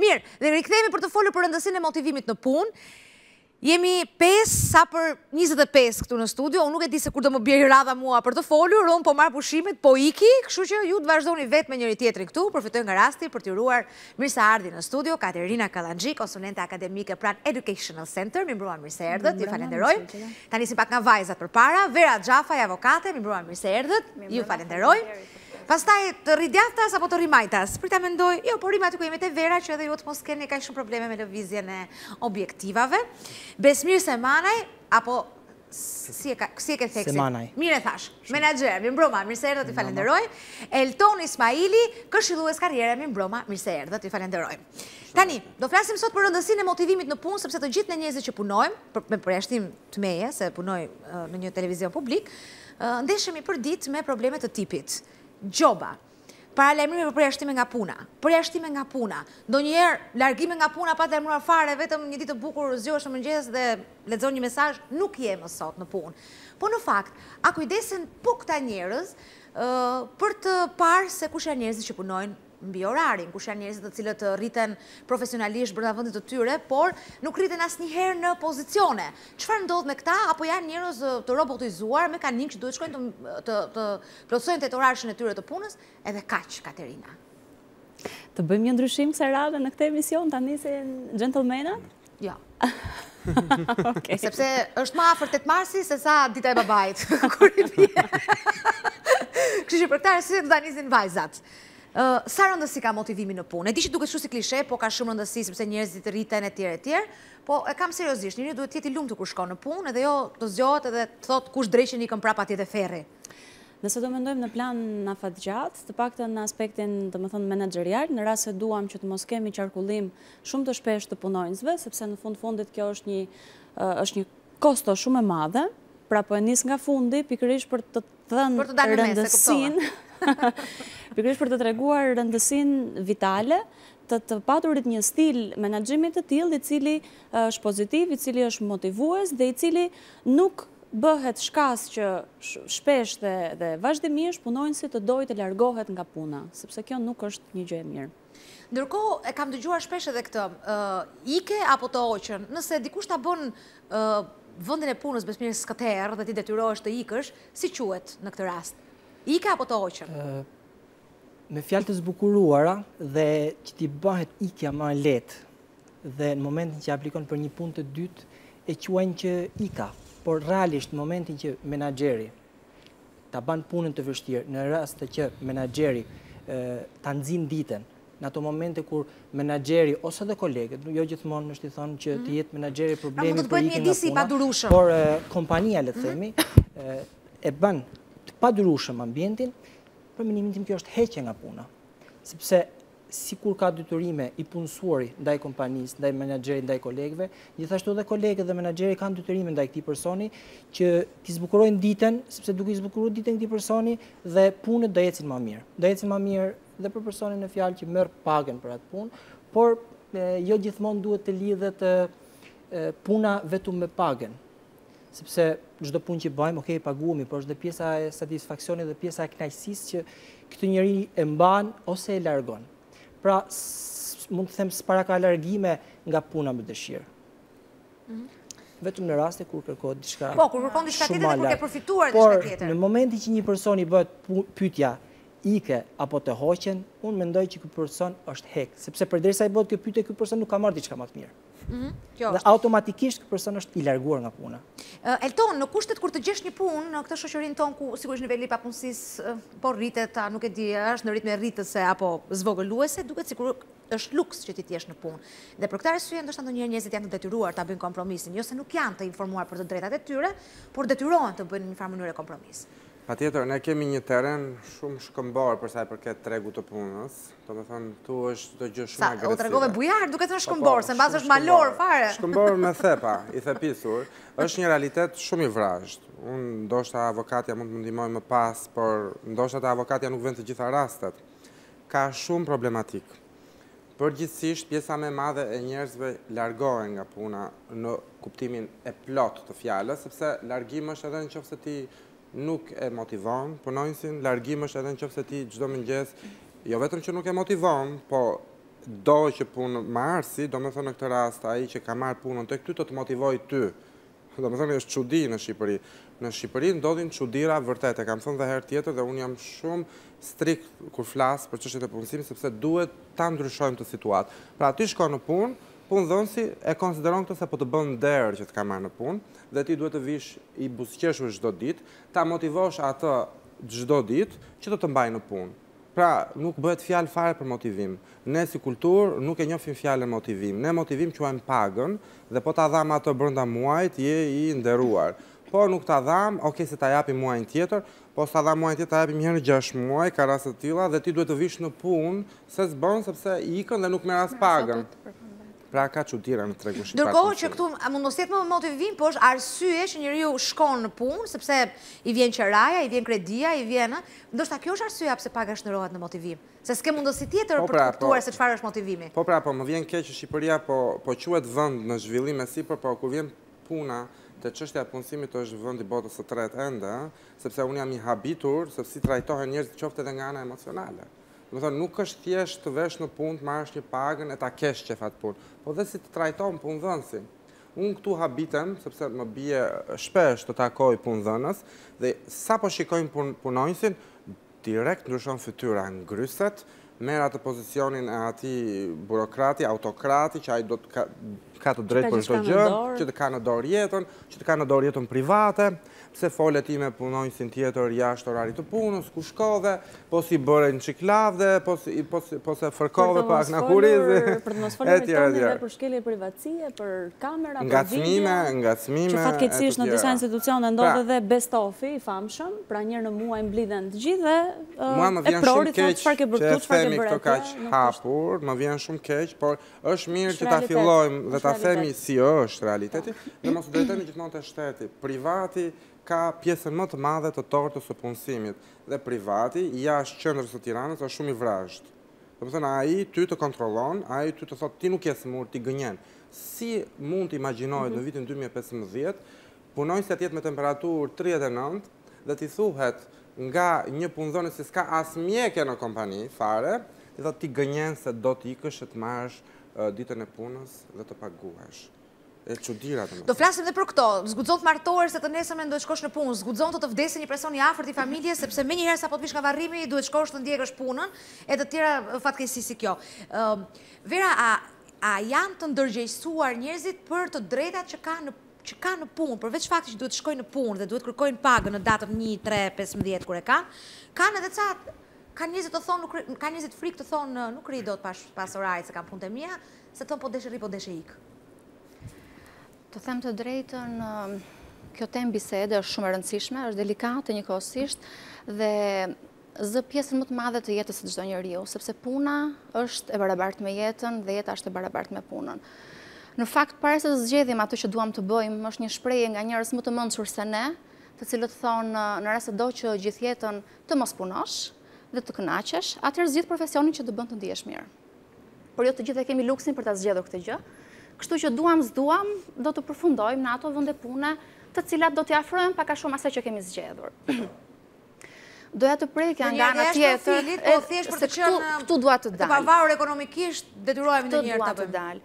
Mirë, dhe rikthehemi për të folur për rëndësinë e motivimit në punë. Jemi 5 sa për 25 këtu në studio. Unë nuk e di se kur do më bjerë radha mua për të folur, unë po marr pushimet, po iki, kështu që ju të vazhdoni vetë me njëri tjetrin këtu. Përfitoj nga rasti për t'ju uruar mirëseardhje në studio Katerina Kallaxhi, konsulente akademike pranë Educational Center. Mi mbruan, mirë se erdhët. Ju falenderoj. Ta nisim pak nga vajzat përpara. Vera Xhafaj, avokate. Mi mbruan, mirë se erdhët. Ju falenderoj. Pastaj të rridjaftas apo të rrimajtas? Prita mendoj, jo, po rrimajt ku jemi te Vera që edhe ju të mos keni ka shumë probleme me lëvizjen e objektivave. Besmir Semanaj, apo si e ke theksin? Semanaj. Mire thash, menaxher, mi mbroma, mirë se erdhët, i falenderoj. Elton Ismaili, këshillues karriere, mi mbroma, mirë se erdhët, i falenderoj. Tani, do flasim sot për rëndësinë e motivimit në punë, sepse të gjithë ne njerëzit që punojmë, me përjashtim të meje, se punoj në një televizion publik, ndeshemi për ditë me probleme të tipit gjoba, paralajmërime për përjashtime nga puna, përjashtime nga puna, ndonjëherë largime nga puna pa të lajmëruar fare, vetëm një ditë të bukur zgjohesh në mëngjes dhe lexon një mesazh, nuk je më sot në punë. Po në fakt, a kujdesen po këta njerëz për të parë se kush janë njerëzit që punojnë mbi orarin, kush janë njerëzit të cilët rriten profesionalisht brenda vendit të tyre, por nuk rriten asnjëherë në pozicione. Çfarë ndodh me këta? Apo janë njerëz të robotizuar, mekanik që duhet shkojnë të plotësojnë orarën e tyre të punës, edhe kaq, Katerina. Të bëjmë një ndryshim kësaj radhe në këtë emision tani si gentlemenat? Jo. Okay. Sepse është më afër 8 marsi se sa dita e babait. Kur i bie. Kështu që për këtë arsye do ta nisin vajzat. Sa rëndësi ka motivimi në punë? E di që duket shumë si klishe, po ka shumë rëndësi sepse njerëzit rriten etj, po e kam seriozisht, njëri duhet të jetë i lumtur kur shkon në punë, edhe jo të zgjohet edhe të thotë kush drejshin ikën prapa atje te ferri. Nëse do mendojmë në plan afatgjat, të paktën në aspektin, domethënë menaxherial, në rast se duam që të mos kemi qarkullim shumë të shpeshtë të punonjësve, sepse në fundit kjo është një kosto shumë e madhe, pra po e nis nga fundi pikërisht për të thënë rëndësinë, pikërisht për të treguar rëndësinë vitale të paturit një stil menaxhimit të tillë, i cili është pozitiv, i cili është motivues dhe i cili nuk bëhet shkas që shpesh dhe vazhdimisht punonjësi të dojë të largohet nga puna, sepse kjo nuk është një gjë e mirë. Ndërkohë, e kam dëgjuar shpesh edhe këtë, ike apo të hoqën, nëse dikush ta bën vendin e punës Besmir skëter dhe ti detyrohesh të ikësh, si quhet në këtë rast? Ike apo të hoqën? Me fjalë të zbukuruara dhe që ti bëhet ikja më e lehtë dhe në momentin që aplikon për një punë të dytë e quajnë që ika. Por realisht në momentin që menaxheri ta ban punën të vështirë, në rast të që menaxheri ta nxin ditën, në ato momente kur menaxheri ose dhe kolegët, jo gjithmonë është i thonë që të jetë menaxheri problemi për ikjen nga puna, por kompania, le të themi, e bën të padurueshëm ambientin, për mendimin tim kjo është heqje nga puna. Sepse sikur ka detyrime i punësuari ndaj kompanisë, ndaj menaxherit, ndaj kolegëve, gjithashtu edhe kolegët dhe menaxheri kanë detyrime ndaj këtij personi që t'i zbukurojnë ditën, sepse duke i zbukuruar ditën këtij personi dhe punët do ecin më mirë. Do ecin më mirë dhe për personin në fjalë që merr pagën për atë punë, por jo gjithmonë duhet të lidhet puna vetëm me pagën. Sepse çdo punë që bëjmë, okay, paguhemi, por është dhe pjesa e satisfaksionit dhe pjesa e kënaqësisë që këtë njeri e mban ose e largon. Pra, mund të them s'para ka largime nga puna me dëshirë. Vetëm në raste kur kërkohet diçka. Po, kur kërkon diçka tjetër dhe kur ke përfituar diçka tjetër. Por në momentin që një personi bëhet pyetja ike apo të hoqen, unë mendoj që ky person është hek, sepse përderisa i bëhet kjo pyetje, ky person nuk ka marrë diçka më të mirë. Dhe automatikisht ky person është i larguar nga puna. Elton, në kushtet kur të gjesh një punë në këtë shoqërinë tonë ku sigurisht niveli i papunësisë po rritet, nuk e di, është në ritme rritëse apo zvogëluese, duket sikur është luks që ti të jesh në punë. Dhe për këtë arsye ndoshta ndonjëherë njerëzit janë të detyruar ta bëjnë kompromisin, jo se nuk janë të informuar për të drejtat e tyre, por detyrohen të bëjnë në një farë mënyrë kompromis. Patjetër, ne kemi një terren shumë shkëmbor për sa i përket tregut të punës. Domethënë, tu është çdo gjë shumë agresive. O tregove bujar, duket të shkëmbor, se mbas është malor fare. Shkëmbor me thepa, i thepisur, është një realitet shumë i vrazhd. Unë ndoshta avokatja mund të më ndihmoj më pas, por ndoshta te avokatja nuk vjen të gjitha rastet. Ka shumë problematik. Përgjithsisht, pjesa më e madhe e njerëzve largohen nga puna në kuptimin e plot të fjalës, sepse largimi është edhe nëse ti nuk e motivon punonjësin, largim është edhe nëse ti çdo mëngjes, jo vetëm që nuk e motivon, po do që punë marsi, do me thënë në këtë rast, ai që ka marrë punën të këty, të motivoj ty. Do me thënë, është çudi në Shqipëri. Në Shqipëri ndodhin çudira vërtet, e kam thënë dhe herë tjetër, dhe unë jam shumë strikt kur flas për çështjet e punësimit, sepse duhet ta ndryshojmë të situatë. Pra ti shkon në punë, punëdhënësi e konsideron këtë se po të bën nder që të ka marrë në punë, dhe ti duhet të vish i buzëqeshur çdo ditë, ta motivosh atë çdo ditë që të mbajë në punë. Pra, nuk bëhet fjalë fare për motivim. Ne si kulturë nuk e njohim fjalën motivim. Ne motivim quajmë pagën dhe po ta dham atë brenda muajit je i nderuar. Po nuk ta dham, okay, se ta japim muajin tjetër, po sa dham muajin tjetër ta japim herë 6 muaj, ka raste të tilla dhe ti duhet të vish në punë se s'bën sepse ikën dhe nuk merr as pagën. Pra ka çuditëra në tregun shqiptar. Ndërkohë që këtu mund mos jetë më motivim, po është arsye që njeriu shkon në punë sepse i vjen qeraja, i vjen kredia, i vjen, ndoshta kjo është arsyeja pse paga shndërrohet në motivim. Se s'ke mundësi tjetër për të kuptuar se çfarë është motivimi. Po më vjen keq që Shqipëria po quhet vend në zhvillim e sipër, por kur vjen puna te çështja e punësimit është vendi botës së tretë ende, sepse unë jam i habitur se si trajtohen njerëzit qoftë edhe nga ana emocionale. Do të thonë, nuk është thjesht të vesh në punë, të marrësh një pagën e ta kesh qef atë punë, po dhe si të trajton punëdhënësin. Unë këtu habitem, sepse më bie shpesh të takoj punëdhënës, dhe sa po shikojnë punonjësin, direkt ndryshon fytyra, ngryset, merr atë pozicionin e atij burokrati, autokrati, që ai do të ka të drejtë për çdo gjë, që të ka në dorë jetën, që të ka në dorë jetën private, pse fole ti me punonjësin tjetër jashtë orarit të punës, ku shkove, po si bëre në qiklavde, po se fërkove pak në kurizi. Për të mos folur me tonë dhe për shkelje privatësie, për kamera, për video. Ngacmime, që fatkeqësisht në disa institucione ndodhe dhe bestofi i famshëm, pra njërë në muaj mblidhen të gjithë dhe e prori thotë çfarë ke bërë tu, çfarë ke bërë atje. Hapur, më vjen shumë keq, por është mirë që ta fillojmë dhe ta themi si është realiteti, dhe mos u drejtojmë gjithmonë te shteti. Privati ka pjesën më të madhe të tortës së punësimit dhe privati jashtë qendrës së Tiranës është shumë i vrazhd. Do të thënë ai ty të kontrollon, ai ty të thotë ti nuk je smur, ti gënjen. Si mund të imagjinohet në vitin 2015 punonjësi atje me temperaturë 39 dhe ti thuhet nga një punëdhënës që s'ka as mjekje në kompani fare, ti thotë ti gënjen se do të ikësh të marrësh ditën e punës dhe të paguash. Do flasim dhe për këto, zgudzon të martohesh se të nesërmen duhet shkosh në punë, zgudzon të vdesë një person i afërt i familjes, sepse me njëherë sa po të vish nga varrimi duhet shkosh të ndjekësh punën, e të tjera fatkeqësi si kjo. Vera, a janë të ndërgjegjësuar njerëzit për të drejtat që kanë në punë, përveç faktit që duhet shkojnë në punë dhe duhet kërkojnë pagën në datën 1, 3, 15 kur e kanë edhe ca ka njerëzit të thonë, ka njerëzit frikë të thonë nuk ri dot pas orarit se kanë punë të mia, se thonë po deshe ri, po deshe ik. Të them të drejtën, kjo temë bisede është shumë e rëndësishme, është delikate njëkohësisht dhe zë pjesën më të madhe të jetës së çdo njeriu, sepse puna është e barabartë me jetën dhe jeta është e barabartë me punën. Në fakt, para se të zgjedhim atë që duam të bëjmë, është një shprehje nga njerëz më të mençur se ne, të cilët thonë në rast se do që gjithë jetën të mos punosh dhe të kënaqesh, atëherë zgjidh profesionin që të bën të ndihesh mirë. Por jo të gjithë e kemi luksin për ta zgjedhur këtë gjë. Kështu që duam s'duam, do të përfundojmë në ato vende pune të cilat do t'i afrojmë pak a shumë asaj që kemi zgjedhur. Doja të prekja nga ana tjetër, se këtu dua të dal. Të pavarur ekonomikisht detyrohemi ndonjëherë ta bëjmë.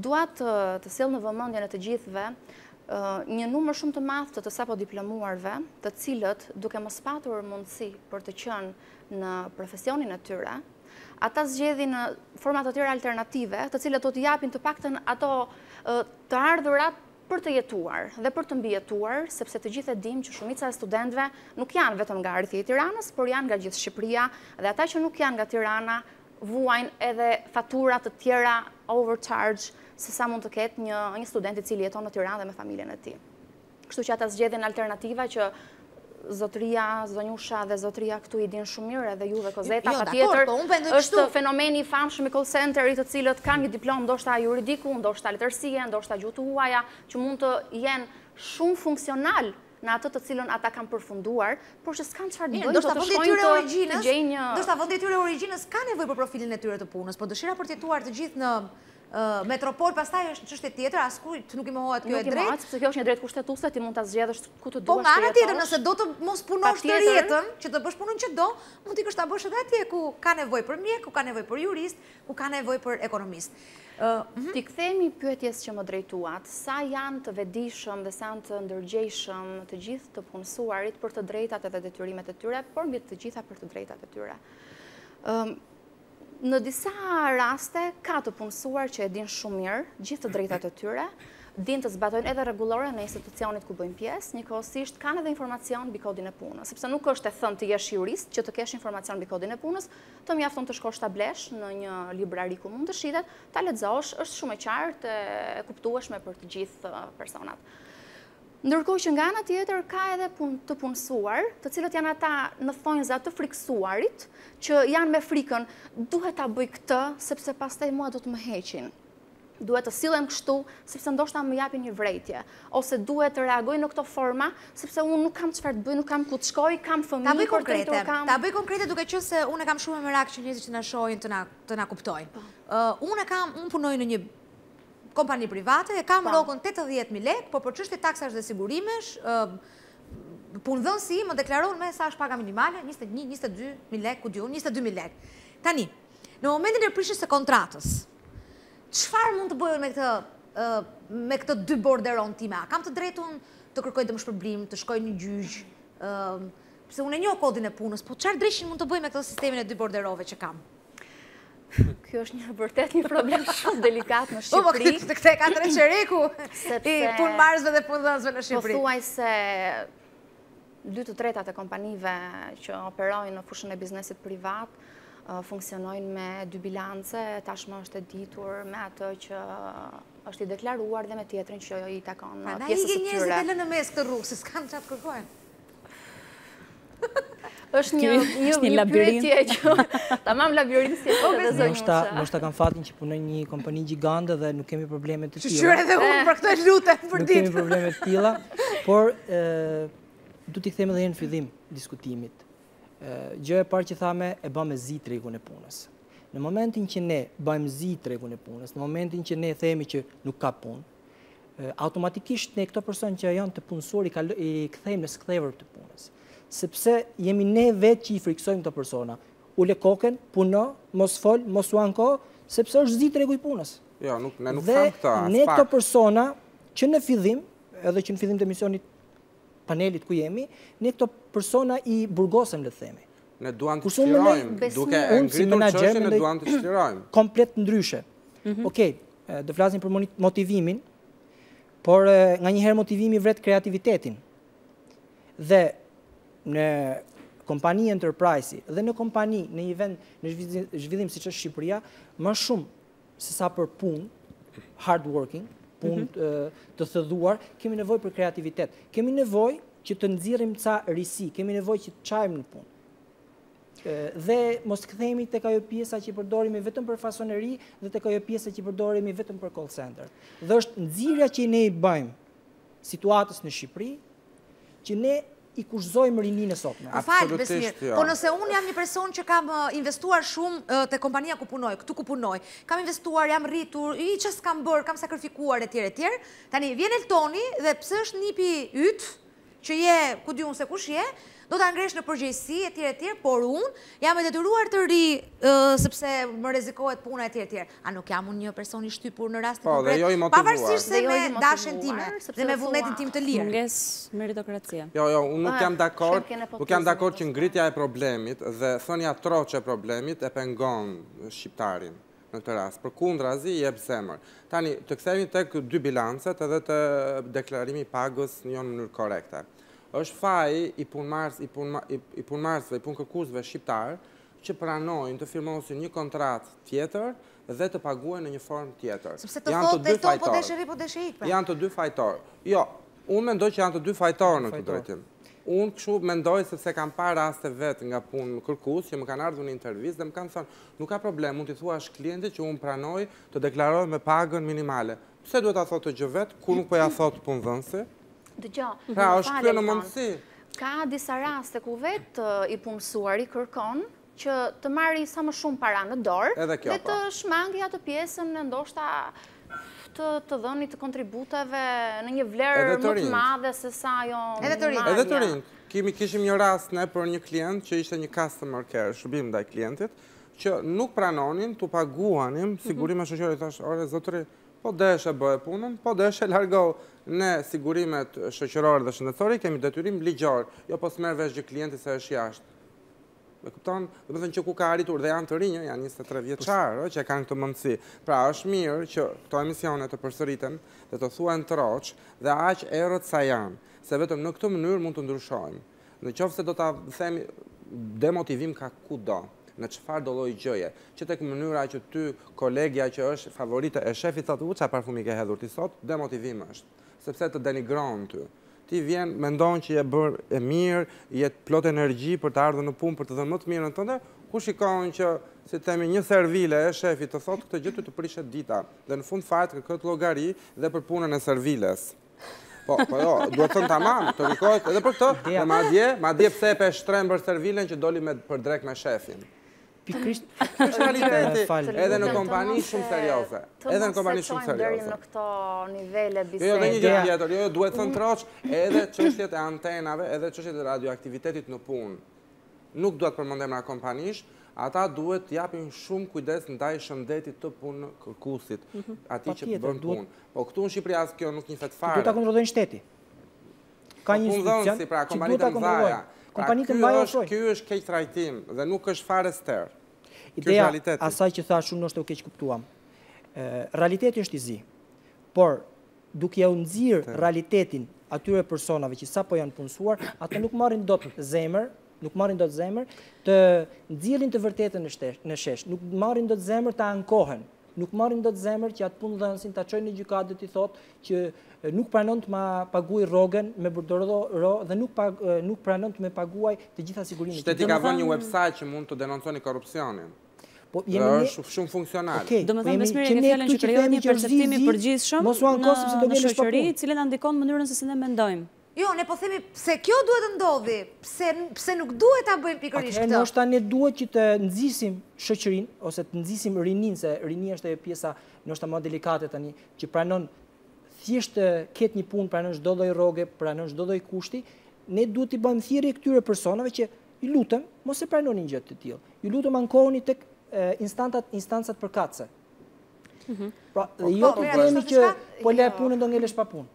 Dua të sjell në vëmendjen e të gjithëve një numër shumë të madh të sapo diplomuarve, të cilët duke mos patur mundësi për të qenë në profesionin e tyre, ata zgjedhin në forma të tjera alternative, të cilët do t'i japin të paktën ato të ardhurat për të jetuar dhe për të mbijetuar, sepse të gjithë e dimë që shumica e studentëve nuk janë vetëm nga arritje e Tiranës, por janë nga gjithë Shqipëria dhe ata që nuk janë nga Tirana vuajnë edhe fatura të tjera overcharge se sa mund të ketë një student i cili jeton në Tiranë dhe me familjen e tij. Kështu që ata zgjedhin alternativa që zotëria, zonjusha dhe zotëria këtu i din shumë mirë edhe juve kozeta, patjetër është fenomeni i famshëm i call centerit të cilët kanë një diplomë ndoshta juridiku, ndoshta letërsie, ndoshta gjuhë të huaja, që mund të jenë shumë funksional në atë të cilën ata kanë përfunduar, por që s'kanë çfarë të bëjnë, do të shkojnë të gjejnë një... Ndoshta vendi i tyre origjinës ka nevojë për profilin e tyre të punës, por dëshira për të jetuar të gjithë Metropol pastaj është çështje tjetër, askujt nuk i mohohet kjo e Nuk i drejtë. mohohet, sepse kjo është një drejtë kushtetuese, ti mund ta zgjedhësh ku të Po duash nga të ana tjetër, jetosh. nëse do të mos punosh të rjetën, që të bësh punën që do, mund t'i ta bësh edhe atje ku ka nevojë për mjek, ku ka nevojë për jurist, ku ka nevojë për ekonomist. Ti kthehemi pyetjes që më drejtuat, sa janë të vetëdijshëm dhe sa janë të ndërgjegjshëm të gjithë të punësuarit për të drejtat edhe detyrimet e tyre, por mbi të gjitha për të drejtat e tyre. Në disa raste ka të punësuar që e din shumë mirë gjithë të drejtat e tyre, din të zbatojnë edhe rregullore në institucionit ku bëjnë pjesë, njëkohësisht kanë edhe informacion mbi kodin e punës, sepse nuk është e thënë të jesh jurist që të kesh informacion mbi kodin e punës, të mjafton të shkosh ta blesh në një librari ku mund të shitet, ta lexosh, është shumë e qartë e kuptueshme për të gjithë personat. Ndërkohë që nga ana tjetër ka edhe të punësuar, të cilët janë ata në thonjza të friksuarit, që janë me frikën, duhet ta bëj këtë sepse pastaj mua do të më heqin. Duhet të sillem kështu sepse ndoshta më japin një vërejtje, ose duhet të reagoj në këto forma sepse unë nuk kam çfarë të bëj, nuk kam ku të shkoj, kam fëmijë për të rritur, kam. Ta bëj konkrete duke qenë se unë kam shumë merak që njerëzit që na shohin të na kuptojnë. Unë punoj në një kompani private, e kam rrogën 80.000 lekë, por për çështje taksash dhe sigurimesh, punëdhënësi më deklaron me sa është paga minimale, 21, 22.000 lekë, ku diun, 22.000 lekë. Tani, në momentin e prishjes së kontratës, çfarë mund të bëjë me këtë dy borderon time? Kam të drejtun të kërkoj dëmshpërblim, të shkoj në gjyq, pse unë e njoh kodin e punës, po çfarë drejtshi mund të bëj me këtë sistemin e dy borderove që kam? Kjo është vërtet një problem shumë delikat në Shqipëri. Po, këtë e ka të reqereku i punëmarrësve dhe punëdhënësve në Shqipëri. Po thuaj se 2/3 e kompanive që operojnë në fushën e biznesit privat funksionojnë me dy bilance, tashmë është e ditur me atë që është i deklaruar dhe me tjetrin që i takon pjesës së tyre. Na i njerëzit e lënë në mes këtë rrugë, se s'kan çfarë të kërkojnë. Është një pyetje që tamam labirint si edhe zonjusha. Ndoshta kam fatin që punoj një kompani gjigande dhe nuk kemi probleme të tilla. Shqyre edhe unë për këtë lutem për ditë. Nuk kemi probleme të tilla, por du t'i them edhe në fillim diskutimit. Gjë e parë që thame e bëm me zi tregun e punës. Në momentin që ne bëjmë zi tregun e punës, në momentin që ne themi që nuk ka punë, automatikisht ne këto person që janë të punësuar i kthejmë në skthevër të punës. Sepse jemi ne vetë që i friksojmë këto persona. Ule koken, puno, mos fol, mos u anko, sepse është zi tregu i punës. Jo, ne nuk tham këta. Dhe ne këto persona që në fillim, edhe që në fillim të emisionit panelit ku jemi, ne këto persona i burgosem le të themi. Ne duan të çlirojmë, duke ngritur çështjen ne duan të çlirojmë. Komplet ndryshe. Okej, do flasim për motivimin, por nganjëherë motivimi vret kreativitetin. Dhe në kompani enterprise dhe në kompani, në një vend në zhvillim siç është Shqipëria, më shumë se sa për punë, hard working, punë të thëdhuar, kemi nevojë për kreativitet. Kemi nevojë që të nxirrim ca risi, kemi nevojë që të çajmë në punë. Dhe mos kthehemi tek ajo pjesa që përdorimi vetëm për fasoneri dhe tek ajo pjesa që përdorimi vetëm për call center. Dhe është nxirja që ne i bëjmë situatës në Shqipëri, që ne i kushtojmë rininë e sotme. Absolutisht. Po nëse unë jam një person që kam investuar shumë te kompania ku punoj, këtu ku punoj, kam investuar, jam rritur, çfarë s'kam bërë, kam sakrifikuar etj. Tani vjen Eltoni dhe pse është nipi yt, që je ku diun se kush je, do ta ngresh në përgjegjësi etj, por unë jam e detyruar të ri sepse më rrezikohet puna etj. A nuk jam unë një person i shtypur në rastin konkret? Pavarësisht se me dashjen time dhe me vullnetin tim të lirë. Munges meritokracia. Jo, unë nuk jam dakord që ngritja e problemit dhe thënia troçe e problemit e pengon shqiptarin në këtë rast. Përkundrazi i jep zemër. Tani të kthehemi tek dy bilancet edhe të deklarimi i pagës në një mënyrë korekte. Është faji i punëmarrësve, i punëkërkuesve shqiptar që pranojnë të firmosin një kontratë tjetër dhe të paguajnë në një formë tjetër. Sepse të thotë Elton po deshëri po deshe ikë. Janë të dy fajtorë. Jo, unë mendoj që janë të dy fajtorë në këtë drejtim. Unë kështu mendoj sepse kam parë raste vetë nga punëkërkues që më kanë ardhur në intervistë dhe më kanë thënë, nuk ka problem, mund t'i thuash klientit që unë pranoj të deklaroj me pagën minimale. Pse duhet ta thotë gjë vetë, kur nuk po ja thotë punëdhënësi? Dëgjoj, pra është kjo në mundësi. Ka disa raste ku vetë i punësuari kërkon që të marri sa më shumë para në dorë Edhe kjo, dhe të shmangi atë pjesën ndoshta të dhënit të kontributeve në një vlerë më të madhe se sa ajo marrja. Edhe të rinjt. Kishim një rast ne për një klient që ishte një customer care, shërbim ndaj klientit, që nuk pranonin të paguanim sigurime shoqërore. Thash, ore zotëri, po deshe bëhe punën, po deshe largohu. Ne sigurimet shoqërore dhe shëndetësore kemi detyrim ligjor, jo po s'merr vesh gjë klienti se është jashtë. E kupton? Do të thënë që ku ka arritur dhe janë të rinj, janë 23 vjeçarë që kanë këtë mundësi. Pra është mirë që këto emisione të përsëriten dhe të thuhen troç dhe aq errët sa janë, se vetëm në këtë mënyrë mund të ndryshojmë. Në qoftë se do ta themi demotivim ka kudo, në çfarë do lloj gjëje, që tek mënyra që ty kolegja që është favorite e shefit thotë çfarë parfumi ke hedhur ti sot, demotivim është, sepse të denigron ty. Ti vjen, mendon që je bërë e mirë, je plot energji për të ardhur në punë, për të dhënë më të mirën tënde, ku shikon që, si themi, një servile e shefit të thotë këtë gjë ty të prishet dita, dhe në fund fare të kërkohet llogari dhe për punën e serviles. Po jo, duhet thënë tamam, të rikohet edhe për këtë, dhe madje pse e shtrembër servilen që doli për drek me shefin. Pikrisht është realiteti, edhe në kompani shumë serioze. Edhe në kompani shumë serioze. Deri në këto nivele bisede. Jo, dhe një gjë tjetër, jo, duhet thënë troç, edhe çështjet e antenave, edhe çështjet e radioaktivitetit në punë. Nuk duhet përmendem nga kompanish, ata duhet t'japin shumë kujdes ndaj shëndetit të punë kërkuesit, atij që bën punë. Po këtu në Shqipëri as kjo nuk njifet fare. Duhet ta kontrollojnë shteti. Ka një institucion pra kompanitë e mëdha. Kompanitë e mëdha ky është keq trajtim dhe nuk është fare ster. Ideja asaj që tha shumë nështë të keq kuptuam. Realiteti është i zi, por duke ja u nxirr realitetin atyre personave që sapo janë punësuar, ata nuk marrin dot zemër të nxjerrin të vërtetën në shesh, nuk marrin dot zemër të ankohen, nuk marrin dot zemër që atë punëdhënësin ta çojnë në gjykatë dhe t'i thotë që nuk pranon të ma paguaj rrogën me bordoro dhe nuk pranon të me paguaj të gjitha sigurimet. Shteti ka vënë një website që mund të denonconi korrupsionin. Është shumë funksional. Do më thënë Besmiri, ke fjallën që krejot një perceptimi përgjithshëm në shoqëri, cilën na ndikon mënyrën se si ne mendojmë. Jo, ne po themi pse kjo duhet të ndodhi, pse nuk duhet ta bëjmë pikërisht këtë. Ndoshta ne duhet që të nxisim shoqërinë ose të nxisim rinin, se rinia është ajo pjesa ndoshta më delikate tani, që pranon thjesht ketë një punë, pranon çdo lloj rroge, pranon çdo lloj kushti. Ne duhet t'i bëjmë thirrje këtyre personave që ju lutem mos e pranonin gjë të tillë. Ju lutem ankohuni tek instancat përkatëse. Pra, jo të themi që po le punën do ngelesh pa punë.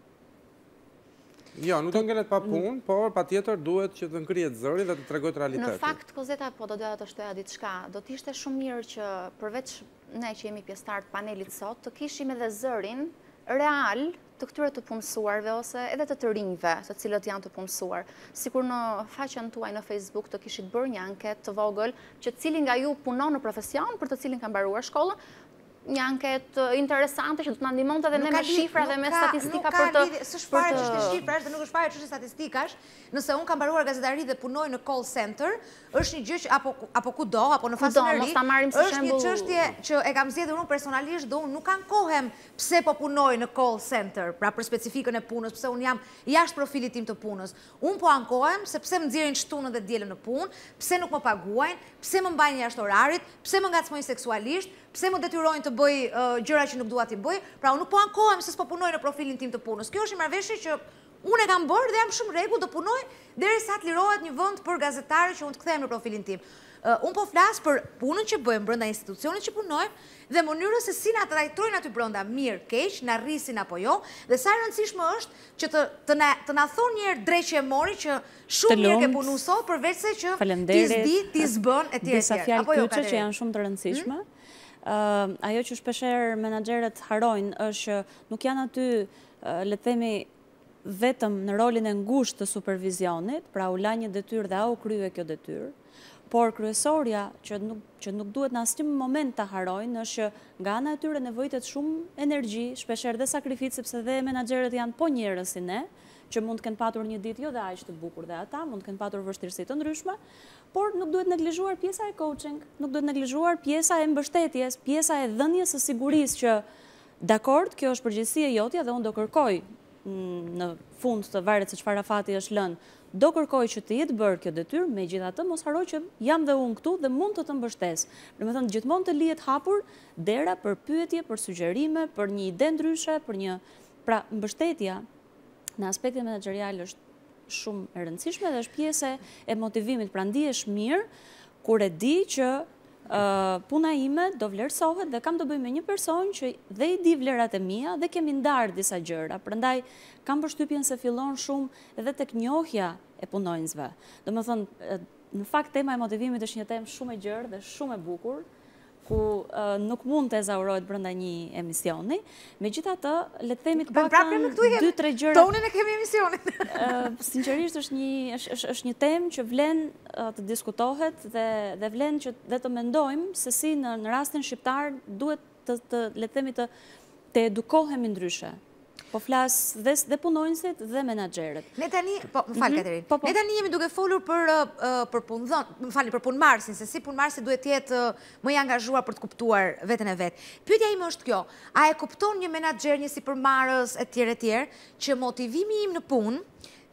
Jo, nuk do ngelet pa punë, por patjetër duhet që të ngrihet zëri dhe të tregojë realitetin. Në fakt, Kozeta, po do doja të shtoja diçka. Do të ishte shumë mirë që përveç ne që jemi pjesëtar të panelit sot, të kishim edhe zërin real të këtyre të punësuarve ose edhe të rinjve, të cilët janë të punësuar. Sikur në faqen tuaj në Facebook të kishit bërë një anket të vogël që cili nga ju punon në profesion për të cilin ka mbaruar shkollën, një anket interesante që do të na ndihmonte edhe ne me shifra dhe me statistika për të... S'është fare çështje shifrash dhe nuk është fare çështje statistikash. Nëse unë kam mbaruar gazetari dhe punoj në call center, është një gjë që apo kudo, apo në fasonerie, është një çështje që e kam zgjedhur unë personalisht dhe unë nuk ankohem pse po punoj në call center, pra për specifikën e punës, pse unë jam jashtë profilit tim të punës. Unë po ankohem sepse më nxjerrin shtunën dhe dielën në punë, pse nuk më paguajnë, pse më mbajnë jashtë orarit, pse më ngacmojnë seksualisht, pse më detyrojnë të bëj gjëra që nuk dua t'i bëj, pra unë nuk po ankohem se s'po punoj në profilin tim të punës. Kjo është një marrëveshje që unë e kam bërë dhe jam shumë rregull, do punoj derisa të lirohet një vend për gazetare që unë të kthehem në profilin tim. Unë po flas për punën që bëjmë brenda institucionit që punojmë dhe mënyrën se si na trajtojnë aty brenda, mirë, keq, na rrisin apo jo, dhe sa e rëndësishme është që të na thonë një herë drejtë që e mori që shumë mirë ke punu sot, përveç se që ti s'di, ti s'bën etj. Disa fjalë kyçe që janë shumë të rëndësishme. Ajo që shpesher menaxherët harojnë është nuk janë aty, le të themi, vetëm në rolin e ngushtë të supervizionit, pra u la një detyrë dhe u krye kjo detyrë, por kryesorja që nuk duhet në asnjë moment ta harojnë është nga ana e tyre nevojitet shumë energji, shpesher dhe sakrificë, sepse dhe menaxherët janë po njerëz si ne, që mund të kenë patur një ditë jo dhe aq të bukur dhe ata, mund të kenë patur vështirësi të ndryshme, por nuk duhet neglizhuar pjesa e coaching, nuk duhet neglizhuar pjesa e mbështetjes, pjesa e dhënies së sigurisë që dakord, kjo është përgjegjësia jotja dhe unë do kërkoj në fund të varet se çfarë afati është lënë, do kërkoj që të jetë bërë kjo detyrë, megjithatë mos haroj që jam dhe unë këtu dhe mund të mbështes. Domethënë gjithmonë të lihet hapur dera për pyetje, për sugjerime, për një ide ndryshe, pra mbështetja në aspektin menaxherial është shumë e rëndësishme dhe është pjesë e motivimit, pra ndihesh mirë kur e di që puna ime do vlerësohet dhe kam të bëj me një person që dhe i di vlerat e mia dhe kemi ndarë disa gjëra. Prandaj kam përshtypjen se fillon shumë edhe tek njohja e punonjësve. Domethënë, në fakt tema e motivimit është një temë shumë e gjerë dhe shumë e bukur, ku nuk mund të ezaurohet brenda një emisioni. Megjithatë, le të themi të paktën 2-3 gjëra. Tonin e kemi emisionin. Sinqerisht është një temë që vlen të diskutohet dhe vlen që dhe të mendojmë se si në rastin shqiptar duhet të le të themi të edukohemi ndryshe. Po flas dhe punonjësit dhe menaxherët. Ne tani, më fal Katerin. Ne tani jemi duke folur për punëdhën, më falni, për punëmarrësin, se si punëmarrësi duhet të jetë më i angazhuar për të kuptuar veten e vet. Pyetja ime është kjo: a e kupton një menaxher, një sipërmarrës etj, që motivimi im në punë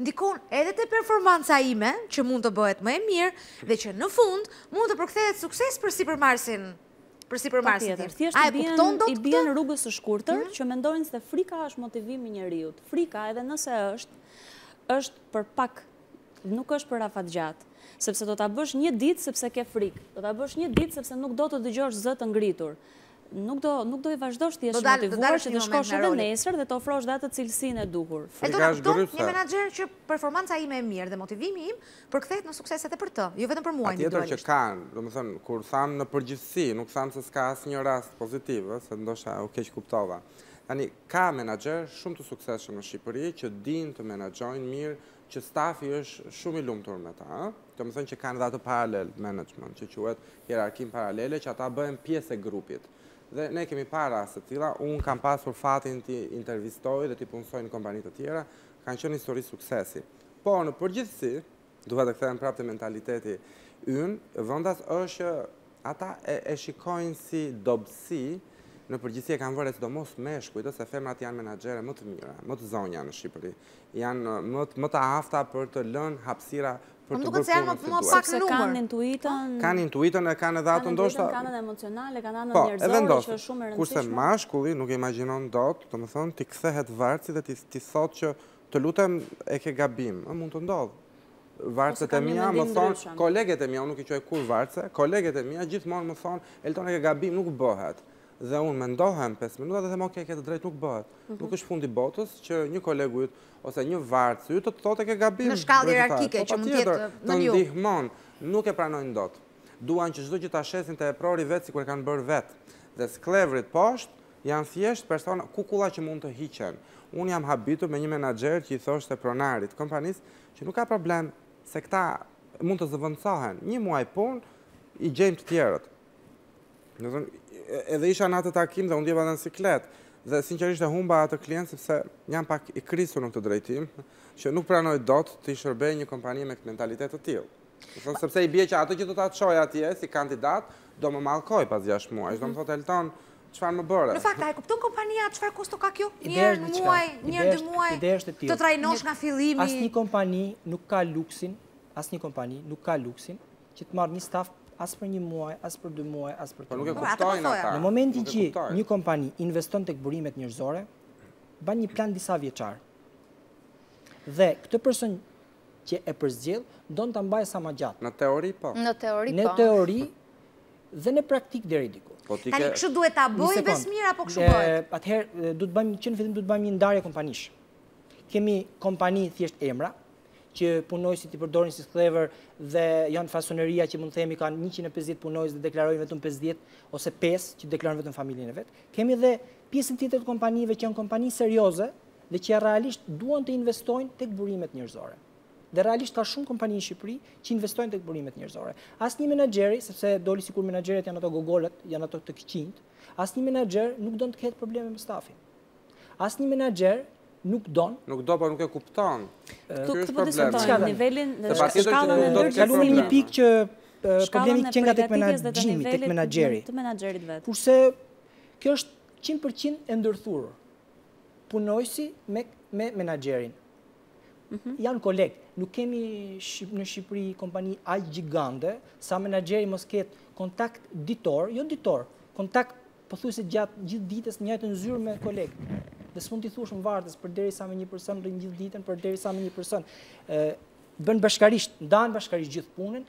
ndikon edhe te performanca ime, që mund të bëhet më e mirë dhe që në fund mund të përkthehet sukses për sipërmarrësin? Thjesht i bien rrugës së shkurtër që mendojnë se frika është motivimi i njeriu. Frika, edhe nëse është për pak, nuk është për afatgjat, sepse do ta bësh një ditë sepse ke frikë, do ta bësh një ditë sepse nuk do të dëgjosh zë të ngritur. Nuk do i vazhdosh të jesh motivuar që të shkosh edhe nesër dhe të ofrosh dhe atë cilësinë e duhur. E do të kupton një menaxher që performanca ime e mirë dhe motivimi im përkthehet në sukseset e për të, jo vetëm për mua individualisht. Tjetër që kanë, domethënë, kur tham në përgjithësi, nuk tham se s'ka asnjë rast pozitiv, se ndoshta u keq kuptova. Tani ka menaxher shumë të suksesshëm në Shqipëri që dinë të menaxhojnë mirë, që stafi është shumë i lumtur me ta, domethënë që kanë dhe atë paralel management, që quhet hierarkim paralele, që ata bëhen pjesë e grupit. Dhe ne kemi para raste të tilla, unë kam pasur fatin të intervistoj dhe të punësoj në kompani të tjera, kanë qenë histori suksesi. Por në përgjithësi, duhet të kthehem prapë te mentaliteti ynë, vendas është ata e shikojnë si dobësi, në përgjithësi e kanë vënë sidomos meshkujt, se femrat janë menaxhere më të mira, më të zonja në Shqipëri. Janë më të afta për të lënë hapësira për të bërë punën si duhet. Se kanë intuitën. Kanë intuitën e kanë edhe atë ndoshta. Kanë edhe emocionale, kanë anën njerëzore që është shumë e rëndësishme. Kurse mashkulli nuk e imagjinon dot, domethënë ti kthehet varci dhe ti thotë që të lutem e ke gabim, mund të ndodh. Varcet e mia më thonë, koleget e mia, unë nuk i quaj kur varce, koleget e mia gjithmonë më thonë, Elton e ke gabim, nuk bëhet. Dhe unë mendohem 5 minuta dhe them ok, ke të drejtë, nuk bëhet. Nuk është fundi botës që një kolegu yt ose një varc yt të thotë ke gabim. Në shkallë hierarkike që mund të jetë në ju. Të ndihmon, nuk e pranojnë dot. Duan që çdo gjë ta shesin te eprori vet sikur e kanë bërë vet. Dhe sklevrit poshtë janë thjesht persona kukulla që mund të hiqen. Unë jam habitur me një menaxher që i thoshte pronarit kompanisë që nuk ka problem se këta mund të zëvendësohen. Një muaj punë i gjejmë të tjerët. Edhe isha në atë takim dhe unë ndjeva në siklet dhe sinqerisht e humba atë klient sepse jam pak i krisur në këtë drejtim që nuk pranoj dot të i shërbej një kompani me këtë mentalitet të tillë. Sepse i bie që ato që do ta çoj atje si kandidat do më mallkoj pas 6 muaj. Do më thotë Elton, çfarë më bëre? Në fakt, a e kupton kompania çfarë kosto ka kjo? Një herë në muaj, një herë 2 muaj. Të trajnosh nga fillimi. Asnjë kompani nuk ka luksin, që të marrë një staf as për 1 muaj, as për 2 muaj, as për 3 muaj. Po nuk e kuptojnë ata. Në momentin që një kompani investon tek burimet njerëzore, bën një plan disa vjeçar. Dhe këtë person që e përzgjedh don ta mbajë sa më gjatë. Në teori po. Në teori po. Në teori dhe në praktik deri diku. Tani kështu duhet ta bëj Besmir apo kështu bëhet? Atëherë do të bëjmë që në fillim do të bëjmë një ndarje kompanish. Kemi kompani thjesht emra që punojësit i përdorin si sklever dhe janë fasoneria që mund të themi kanë 150 punojës dhe deklarojnë vetëm 50 ose 5 që deklarojnë vetëm familjen e vet. Kemi edhe pjesën tjetër të kompanive që janë kompani serioze dhe që realisht duan të investojnë tek burimet njerëzore. Dhe realisht ka shumë kompani në Shqipëri që investojnë tek burimet njerëzore. Asnjë menaxheri, sepse doli sikur menaxherët janë ato gogolet, janë ato të këqinjt, asnjë menaxher nuk don të ketë probleme me stafin. Asnjë menaxher nuk do, po nuk e kupton. Këtë po diskutojmë nivelin dhe shkallën e ndërgjegjimit. Një pikë që problemi që nga tek menaxhimi, tek menaxheri. Të menaxherit vet. Kurse kjo është 100% e ndërthurur. Punojësi me me menaxherin. Janë kolegë. Nuk kemi në Shqipëri kompani aq gjigande sa menaxheri mos ketë kontakt ditor, jo ditor, kontakt pothuajse gjatë gjithë ditës në njëjtën zyrë me kolegë. Dhe s'mund t'i thush vartës përderisa me një person rrin gjithë ditën, përderisa me një person bën bashkarisht, ndahen bashkarisht gjithë punën,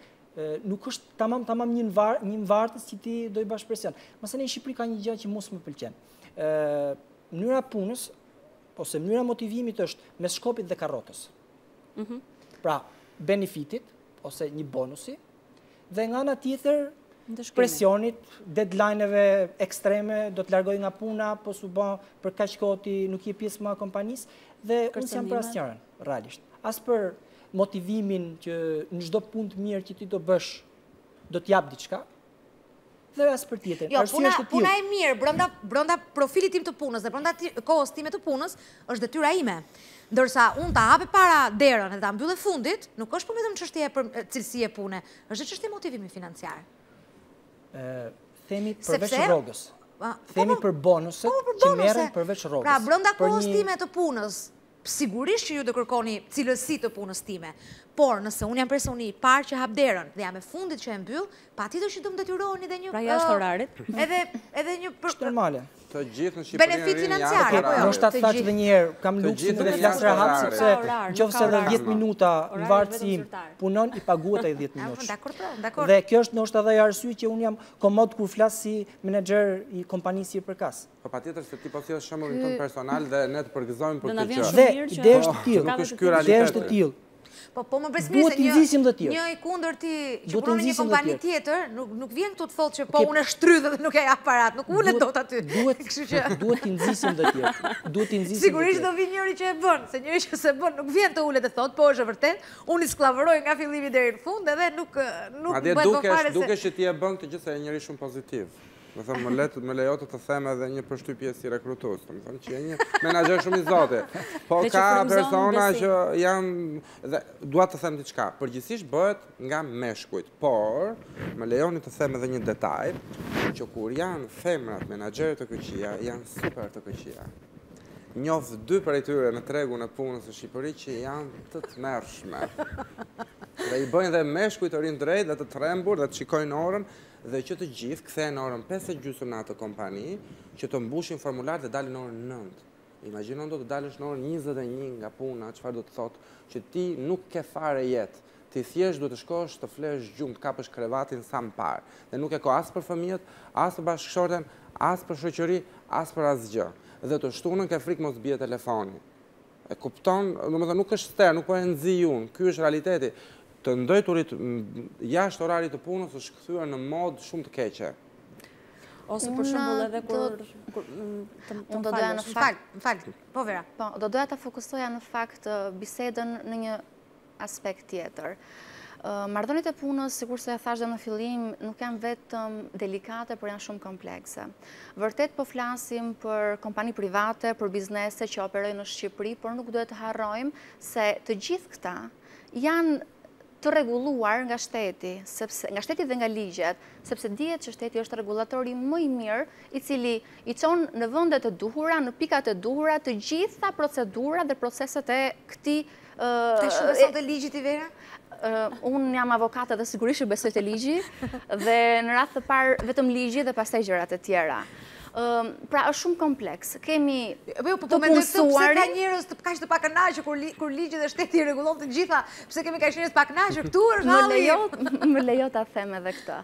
nuk është tamam një vartës që ti do i bash presion. Masane në Shqipëri ka një gjë që mos më pëlqen. Mënyra punës ose mënyra motivimit është mes shkopit dhe karrotës. Pra, benefitit, ose një bonusi, dhe nga ana tjetër presionit, deadline-eve ekstreme, do të largoj nga puna, po su bë për kaq kohë ti nuk je pjesë më kompaniisë, dhe unë jam për asnjërin, realisht. As për motivimin që në çdo punë të mirë që ti do bësh, do të jap diçka, dhe as për tjetër. Jo, puna e mirë, brenda profilit tim të punës dhe brenda kohës time të punës, është detyra ime. Ndërsa unë ta hapi para derën dhe ta mbyllë fundit, nuk është për vetëm çështje për cilësi e pune, është çështje motivimi financiar. Themi përveç rrogës. Themi për bonuset që merren përveç rrogës. Pra, brenda kohës time të punës, sigurisht që ju do kërkoni cilësi të punës time, por nëse unë jam personi i parë që hap derën dhe jam e fundit që e mbyll, patjetër që do më detyroheni edhe një pra jashtë orarit. Edhe një është normale. Të gjithë në Shqipëri benefit financiar, apo jo? Mos ta thash edhe një herë, kam luksin dhe flas rahat sepse nëse edhe 10 minuta në vartësim punon i paguhet ai 10 minuta. Dakor. Dhe kjo është ndoshta edhe arsye që unë jam komod kur flas si menaxher i kompanisë Sipërkas. Po patjetër se ti po sjell shembullin tën personal dhe ne të përgëzojmë për këtë gjë. Dhe ideja është e tillë. Nuk është ky realiteti. Ideja është e tillë. Po më besmirë se një i kundërti që punon në një kompani tjetër, nuk vjen këtu të thotë që po unë e shtrydh dhe nuk e jap parat, nuk ulet dot aty. Duhet t'i nxisim dhe tjetër. Duhet t'i nxisim. Sigurisht do vi njëri që e bën, se njëri që se bën nuk vjen të ulet e thotë, po është e vërtet, unë i sklavëroj nga fillimi deri në fund edhe nuk bëhet fare se dukesh që ti e bën këtë gjë se je njëri shumë pozitiv. Më thëmë, më lejo të them edhe një përshtypje si rekrutus, më thëmë që je një menaxher shumë i zotit. Po ka persona që janë, dhe dua të them diçka, përgjithsisht bëhet nga meshkujt, por më lejoni të them edhe një detaj, që kur janë femrat menaxherë të këqija, janë super të këqija. Njoh 2 prej tyre në tregun e punës së Shqipërisë që janë të tmerrshme. Dhe i bëjnë dhe meshkujt të rinë drejt dhe të trembur dhe të shikojnë orën, dhe që të gjithë kthehen orën 5:30 në atë kompani, që të mbushin formular dhe dalin orën 9. Imagjinon do të dalësh në orën 21 nga puna, çfarë do të thotë që ti nuk ke fare jetë. Ti thjesht duhet të shkosh të flesh gjumë, të kapësh krevatin sa më parë. Dhe nuk e ka as për fëmijët, as për bashkëshorten, as për shoqëri, as për asgjë. Dhe të shtunën ke frikë mos bie telefoni. E kupton, domethënë nuk është ster, nuk po e nxij unë. Ky është realiteti. Të ndojturit jashtë orarit të punës është kthyer në mod shumë të keqe. Ose për shembull edhe kur unë do doja në fakt, po Vera. Po, do doja ta fokusoja në fakt bisedën në një aspekt tjetër. Marrëdhëniet e punës, sikur se e thash dhe në fillim, nuk janë vetëm delikate, por janë shumë komplekse. Vërtet po flasim për kompani private, për biznese që operojnë në Shqipëri, por nuk duhet të harrojmë se të gjithë këta janë të rregulluar nga shteti, dhe nga ligjet, sepse dihet që shteti është rregullatori më i mirë, i cili i çon në vendet e duhura, në pikat e duhura, të gjitha procedurat dhe proceset e këtij Të shumë besoj të ligjit i Vera? Unë jam avokate dhe sigurisht besoj të ligji, dhe në radhë të parë vetëm ligji dhe pastaj gjërat e tjera. Pra është shumë kompleks. Kemi të punësuarin. Pse ka njerëz të kaq të pakënaqur kur ligji dhe shteti rregullon të gjitha, pse kemi kaq njerëz të pakënaqur këtu është halli. Më lejo ta them edhe këtë.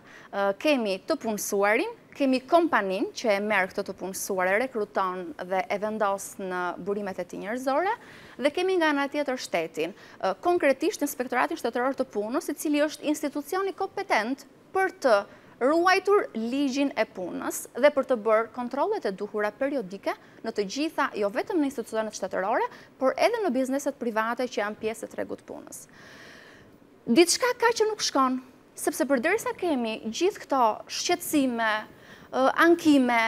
Kemi të punësuarin, kemi kompanin që e merr këtë të punësuar, e rekruton dhe e vendos në burimet e tij njerëzore, dhe kemi nga ana tjetër shtetin. Konkretisht Inspektoratin Shtetëror të Punës, i cili është institucioni kompetent për të ruajtur ligjin e punës dhe për të bërë kontrollet e duhura periodike në të gjitha, jo vetëm në institucionet shtetërore, por edhe në bizneset private që janë pjesë të tregut punës. Diçka ka që nuk shkon, sepse përderisa kemi gjithë këto shqetësime, ankime,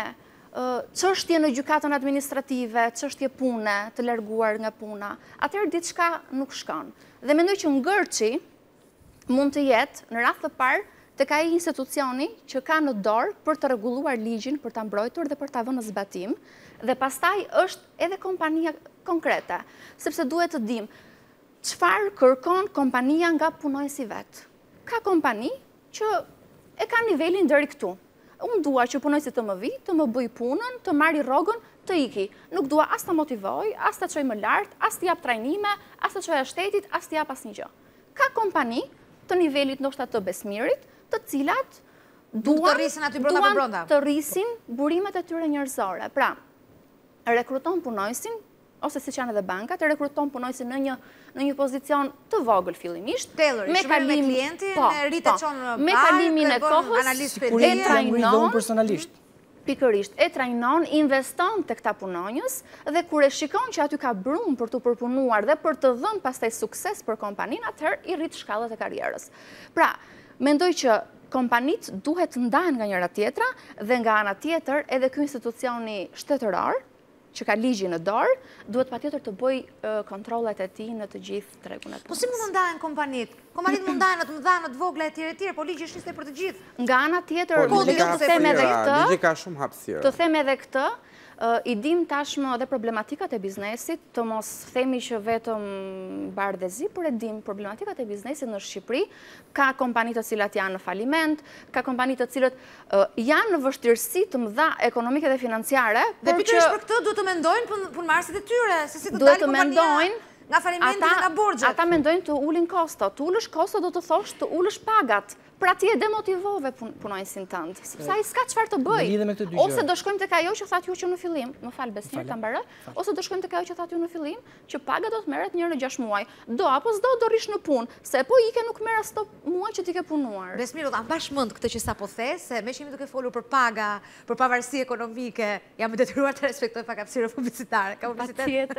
çështje në gjykatën administrative, çështje pune të larguar nga puna, atëherë diçka nuk shkon. Dhe mendoj që ngërçi mund të jetë në radhë të parë tek ai institucioni që ka në dorë për të rregulluar ligjin, për ta mbrojtur dhe për ta vënë në zbatim, dhe pastaj është edhe kompania konkrete, sepse duhet të dim çfarë kërkon kompania nga punojësi vet. Ka kompani që e ka nivelin deri këtu. Unë dua që punojësi të më vi, të më bëj punën, të marri rrogën, të iki. Nuk dua as të motivoj, as të çoj më lart, as të jap trajnime, as të çoja shtetit, as të jap asnjë gjë. Ka kompani të nivelit ndoshta të besmirit, të cilat duan të rrisin burimet e tyre njerëzore. Pra, rekruton punojësin, ose siç janë edhe bankat, e rekruton punojësin në një pozicion të vogël fillimisht, me kalimin e kohës, e trajnon pikërisht, e trajnon, investon të këta punonjës, dhe kur e shikon që aty ka brum për të përpunuar dhe për të dhënë pastaj sukses për kompaninë, atëherë i rrit shkallët e karrierës. Pra, mendoj që kompanit duhet ndahen nga njëra tjetra dhe nga ana tjetër edhe ky institucioni shtetëror që ka ligjin në dorë, duhet patjetër të bëj kontrollet e tij në të gjithë tregun e punës. Po si mund të ndahen kompanit? Kompanit mund ndahen në të mëdha, në të vogla etj, po ligji është njësoj për të gjithë. Nga ana tjetër, ligji ka shumë hapësirë. Të them edhe këtë, i dim tashmë edhe problematikat e biznesit, të mos themi që vetëm bardhëzi, por e dim problematikat e biznesit në Shqipëri, ka kompani të cilat janë në faliment, ka kompani të cilët janë në vështirësi të mëdha ekonomike dhe financiare, dhe pikërisht për këtë duhet të mendojnë punëmarrësit e tyre, se si do të dalë kompania nga falimenti dhe nga borxhet. Ata mendojnë të ulin kosto. Të ulësh kosto do të thosh të ulësh pagat. Pra ti e demotivove punojësin tënd, sepse ai s'ka çfarë të bëj. Ose do shkojmë tek ajo që thatë ju që në fillim, më fal Besmir ta mbaroj, ose do shkojmë tek ajo që thatë ju në fillim, që paga do të merret një herë në 6 muaj. Do apo s'do do rish në punë, se po ike nuk merr as stop muaj që ti ke punuar. Besmir, do ta mbash mend këtë që sapo the, se me që jemi duke folur për paga, për pavarësi ekonomike, jam e detyruar të respektoj pak hapësirën publicitare. Ka publicitet?